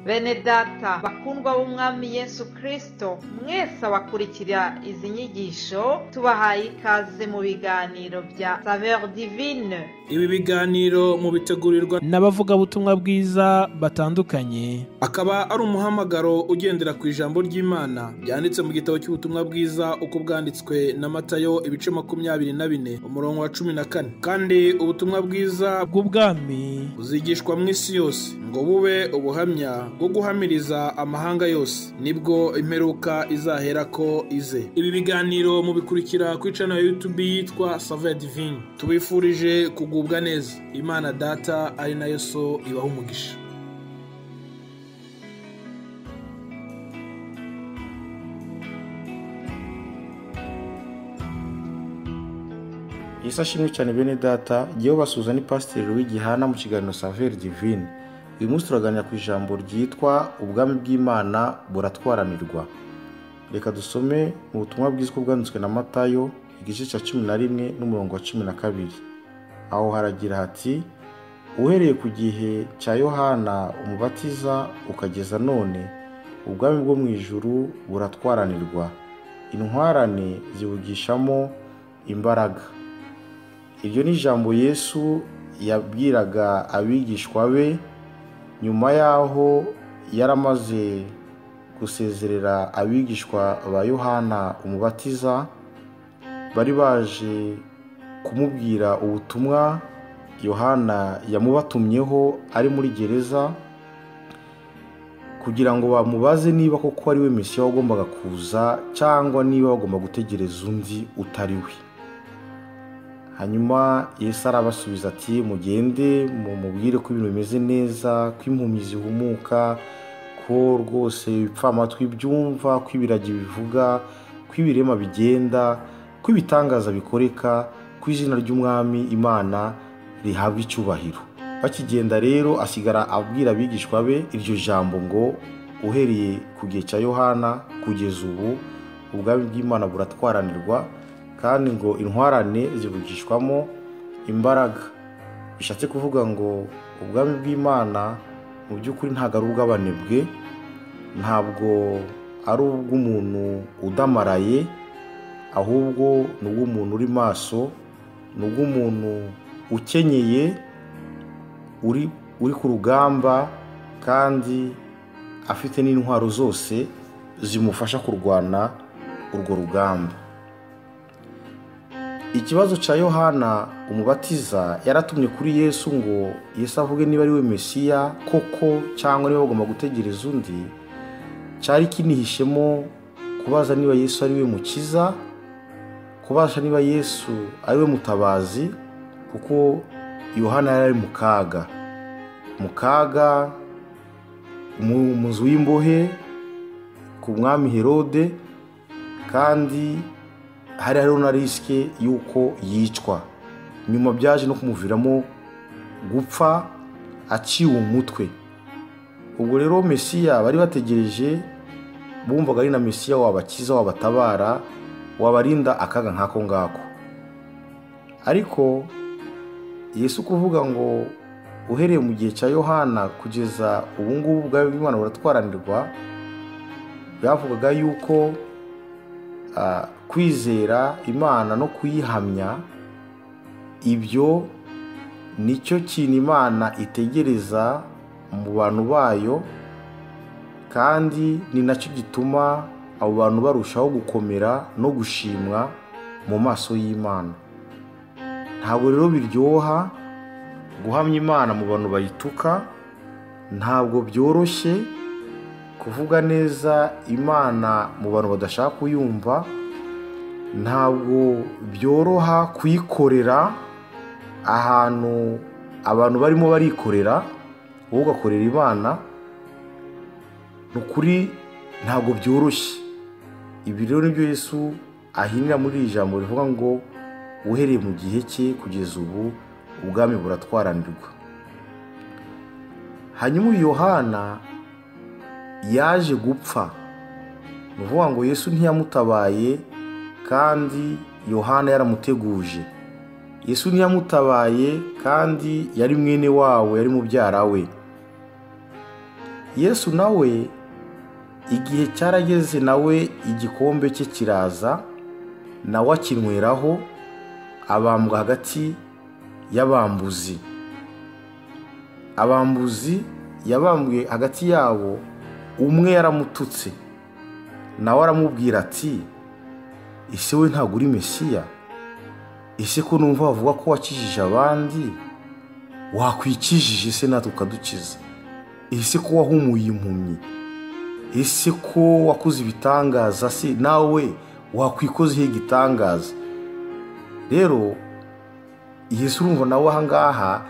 Bene data bakundwa b'umwami Yesu Kristo, mwese abakurikira izi nyigisho tubahaye ikaze mu biganiro bya Saveur Divine. Ibi biganiro mu bitegurirwa n'abavugabutumwa bwiza batandukanye, akaba ari umuhamagaro ugendera ku ijambo ry'Imana byanditse mu gitabo cy'ubutumwa bwiza uko bwanditswe na Matayo ibice 24 umurongo wa 14. Kandi ubutumwa bwiza bw'ubwami buzigishwa mu isi yose ngo bube ubuhamya bwo guhamiriza amahanga yose, nibwo imperuka izahera ko ize. Ibi biganiro mu bikurikira ku channel ya YouTube yitwa Saveur Divine. Tubifurije kugubwa neza. Imana Data ari nayo So ibaha umugisha. Yesu ashimwe cyane bene data, giye basuza ni Pastor w'Igihana mu kiganiro Saveur Divine. Uyu munsi turaganira ku ijambo ryitwa ubwami bw'Imana buratwaranirwa. Reka dusome mu butumwa bwiza bwanditswe na Matayo igice cya 11 n'umurongo wa 12. Aho haragira hati: uhereye ku gihe cya Yohana umubatiza ukageza none, ubwami bwo mu ijuru buratwaranirwa, intwarane zibugishamo imbaraga. Iryo ni ijambo Yesu yabwiraga abigishwa be nyuma yaho yaramaze gusezerera abigishwa ba Yohana umubatiza bari baje kumubwira ubutumwa Yohana yamubatumyeho ari muri gereza, kugira ngo bamubaze niba koko ari we Mesiya wagombaga kuza cyangwa niba bagomba gutegereza undi utari we. Hanyuma Yesu arabasubiza ati: mugende mubwire ko ibintu bimeze neza, ko impumyi zihumuka, ko rwose ibipfamatwi byumva, ko ibiragi bivuga, ko ibirema bigenda, ko ibitangaza bikoreka, ko izina ry'umwami Imana rihabwa icyubahiro. Bakigenda rero asigara abwira abigishwa be iryo jambo ngo uhereye ku gihe cya Yohana kugeza ubu ubwami bw'Imana buratwaranirwa, kandi ngo intwarane zivugishwamo imbaraga. Bishatse kuvuga ngo ubwami bw'Imana mu by'ukuri ntabwo ari ubw'abanebwe, ntabwo ari ubw'umuntu udamaraye, ahubwo ni ubw'umuntu uri maso, ni ubw'umuntu ukenyeye, uri ku rugamba, kandi afite n'intwaro zose zimufasha kurwana urwo rugamba. Ikibazo cya Yohana umubatiza yaratumye kuri Yesu ngo Yesu avuge niba ari we Mesiya koko cyangwa niba bagomba gutegereza undi, cyari kinihishemo kubaza niba Yesu ari we mukiza, kubaza niba Yesu ari we mutabazi, kuko Yohana yari mu kaga mu nzu y'imbohe ku mwami Herode, kandi hariho na risike yuko yicwa. Nyuma byaje no kumuviramo gupfa aciwe umutwe. Ubwo rero Mesiya bari bategereje, bumvaga ari na Mesiya wabakiza, wabatabara, wabarinda akaga nkako ngako. Ariko Yesu kuvuga ngo uhereye mu gihe cya Yohana kugeza ubu ngubu ubwami bw'Imana buratwaranirwa, byavugaga yuko kwizera Imana no kuyihamya, ibyo nicyo kintu Imana itegereza mu bantu bayo, kandi ni nacyo gituma abo bantu barushaho gukomera no gushimwa mu maso y'Imana. Ntabwo rero biryoha guhamya Imana mu bantu bayituka, ntabwo byoroshye kuvuga neza Imana mu bantu badashaka kuyumva, ntabwo byoroha kuyikorera ahantu abantu barimo barikorera, wowe ugakorera Imana. Nukuri ntabwo byoroshye. Ibi rero nibyo Yesu ahinira muri iri jambo rivuga ngo uhereye mu gihe cye kugeza ubu ubwami buratwaranirwa. Hanyuma Yohana yaje gupfa, ni ukuvuga ngo Yesu ntiyamutabaye, kandi Yohana yaramuteguje. Yesu ntiyamutabaye kandi yari mwene wawe, yari mubyara we. Yesu nawe igihe cyarageze, nawe igikombe cye kiraza, nawe akinyweraho, abambwa hagati y'abambuzi. Abambuzi yabambwe hagati yabo, umwe yaramututse, nawe aramubwira ati, ese we ntabwo uri Mesiya? Ese ko numva bavuga ko wakijije abandi, wakwikijije se natwe ukadukiza? Ese ko wahumuye impumyi? Ese ko wakoze ibitangaza, se nawe wakwikozeho igitangaza? Rero Yesu urumva nawe ahangaha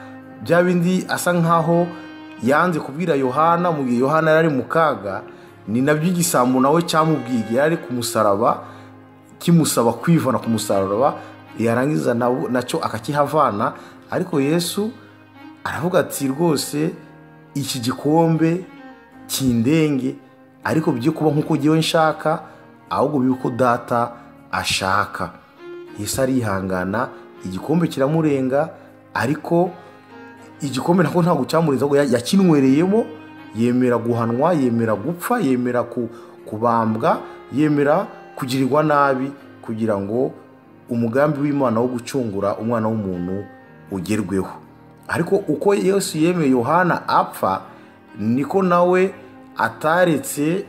bya bindi asa nkaho yanze kubwira Yohana mu gihe Yohana yari mu kaga, ni nabyo igisambo nawe cyamubwiye yari ku musaraba, kimusaba kwivana ku musaraba, yarangiza nacyo akakihavana. Ariko Yesu aravuga ati, rwose iki gikombe kindenge, ariko byo kuba nk'uko jyewe nshaka, ahubwo bibe uko Data ashaka. Yesu arihangana, igikombe kiramurenga, ariko igikombe ntabwo cyamurenza, ahubwo yakinwereyemo, yemera guhanwa, yemera gupfa, yemera kubambwa, yemera kugirirwa nabi, kugira ngo umugambi w'Imana wo gucungura umwana w'umuntu ugerweho. Ariko uko Yesu yemeye Yohana apfa, niko nawe ataretse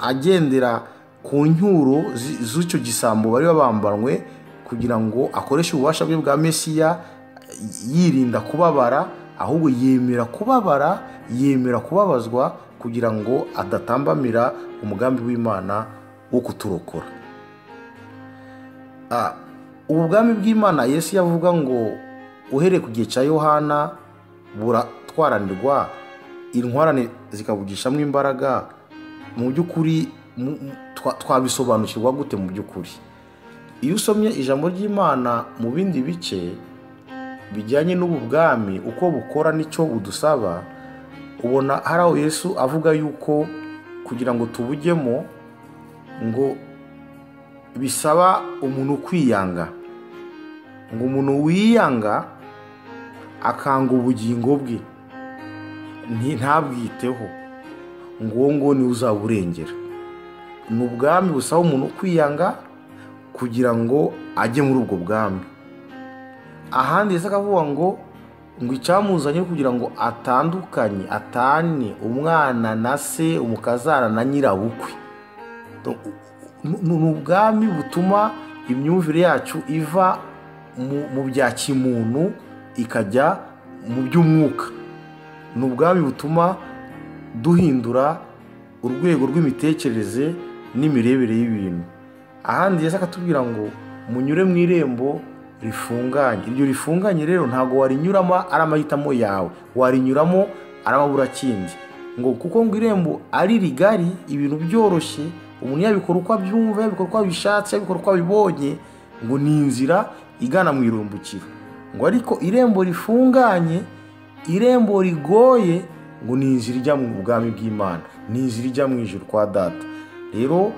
agendera ku nyuro z'icyo gisambo bari babambanwe, kugira ngo akoreshe ububasha bwe bwa Mesiya, yirinda kubabara, ahubwo yemera kubabara, yemera kubabazwa, kugira ngo adatambamira umugambi w'Imana wo kuturokora. Ubu bwami bw'Imana Yesu yavuga ngo uhereye ku gihe cya Yohana buratwaranirwa, intwarane zikabugishamo imbaraga, mu by'ukuri twabisobanukirwa gute? Mu by'ukuri iyo usomye ijambo ry'Imana mu bindi bice bijyanye n'ubu bwami uko bukora n'icyo budusaba, ubona hari aho Yesu avuga yuko kugira ngo tubujyemo ngo bisaba umuntu kwiyanga, ngo umuntu wiyanga akanga ubugingo bwe ntabwiteho, ngo ni uzaburengera. Ni ubwami busaba umuntu kwiyanga kugira ngo ajye muri ubwo bwami. Ahandi Yesu akavuga ngo icyamuzanye kugira ngo atane umwana na se, umukazana na nyirabukwe. Ni ubwami butuma imyumvire yacu iva mu bya kimuntu ikajya mu by'umwuka. Ni ubwami butuma duhindura urwego rw'imitekerereze n'imirebere y'ibintu. Ahandi Yesu akatubwira ngo munyure mu irembo rifunganye. Iryo rifunganye rero ntabwo warinyuramo ari amahitamo yawe, warinyuramo ari amaburakindi, ngo kuko ngo irembo ari rigari, ibintu byoroshye, umuntu yabikora uko abyumva, yabikora uko abishatse, yabikora uko abibonye, ngo ni inzira igana mu irumbukiro. Ngo ariko irembo rifunganye, irembo rigoye, ngo ni inzira ijya mu bwami bw'Imana, ni inzira ijya mu ijuru kwa Data. Rero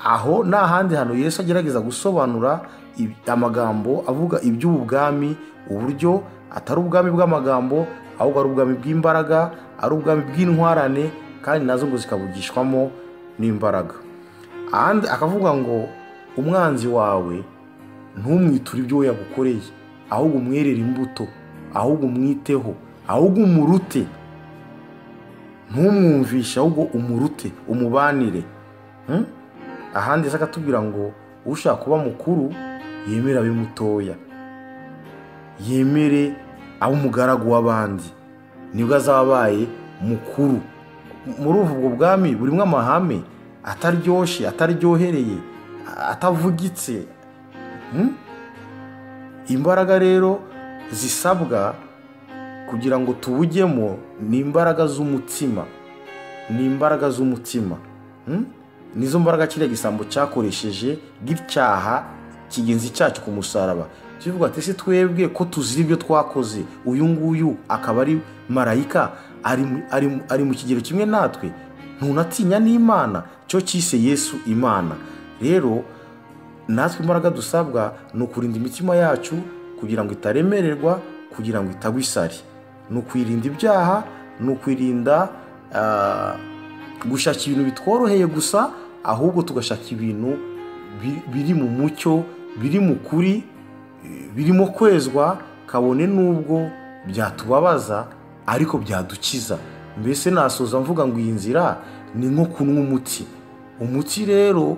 aho nta handi hano Yesu agerageza gusobanura amagambo avuga iby'ubu bwami, uburyo atari ubwami bw'amagambo, ahubwo ari ubwami bw'imbaraga, ari ubwami bw'intwarane, kandi nazo ngo zikabugishwamo n'imbaraga. Ahandi akavuga ngo umwanzi wawe ntumwiture ibyo we yagukoreye, ahubwo umwerere imbuto, ahubwo umwiteho, ahubwo umurute. Ntumwumvishe, ahubwo umurute, umubanire. Ahandi Yesu akatubwira ngo ushaka kuba mukuru yemere abe mutoya, yemere abe umugaragu w'abandi, nibwo azaba abaye mukuru. Muri ubwo bwami burimo amahame ataryoshye, ataryohereye, atavugitse. Imbaraga rero zisabwa kugira ngo tubujyemo ni imbaraga z'umutima, ni imbaraga z'umutima. Nizo mbaraga kiriya gisambo cyakoresheje gicyaha kigenzi cyacu ku musaraba. Kivuga ati ese twebwe ko tuzira ibyo twakoze, uyu nguyu akaba ari marayika, ari mu kigero kimwe natwe, ntunatinya n'Imana, cyo cyise Yesu Imana. Rero natwe imbaraga dusabwa ni ukurinda imitima yacu kugira ngo itaremererwa, kugira ngo itagwa isari. Ni ukwirinda ibyaha, ni ukwirinda gushaka ibintu bitworoheye gusa, ahubwo tugashaka ibintu biri mu mucyo, biri mu kuri, birimo kwezwa, kabone n'ubwo byatubabaza ariko byadukiza. Mbese nasoza mvuga ngo iyi nzira ni nko kunywa umuti rero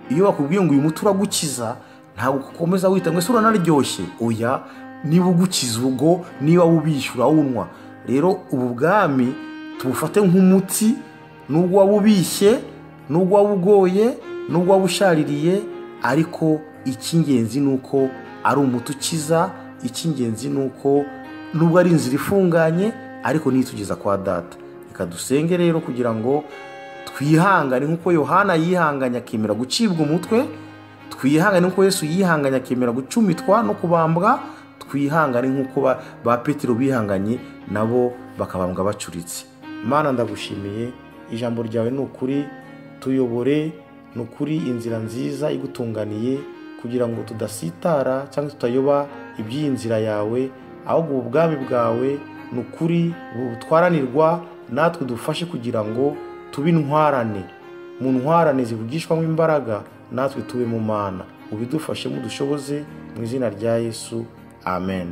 iyo bakubwiye ngo uyu muti uragukiza, ntabwo ukomeza wita ngo ese uranaryoshye, oya, niba ugukiza ubwo niba ubishyura unywa. rero ubu bwami tubufate nk'umuti, nubwo wabubishye, nubwo wabugoye, nubwo wabushaririye, ariko icy'ingenzi ni uko ari umuti ukiza. Icy'ingenzi ni uko nubwo ari inzira ifunganye ariko nitugeza kwa data. Reka dusenge rero kugira ngo twihangane nk'uko Yohana yihanganye akemera gucibwa umutwe, twihangane nk'uko Yesu yihanganye akemera gucumitwa no kubambwa, twihangane nk'uko ba Petero bihanganye nabo bakabambwa bacuritse. Mana ndagushimiye, ijambo ryawe ni ukuri, tuyobore ni ukuri inzira nziza igutunganiye, kugira ngo tudasitara cyangwa tutayoba iby'iyi nzira yawe, ahubwo ubwami bwawe ni ukuri butwaranirwa, natwe dufashe kugira ngo tube intwarane, mu ntwarane zivugishwamo imbaraga, natwe tube mu Mana. Ubidufashe mudushoboze, mu izina rya Yesu, amen.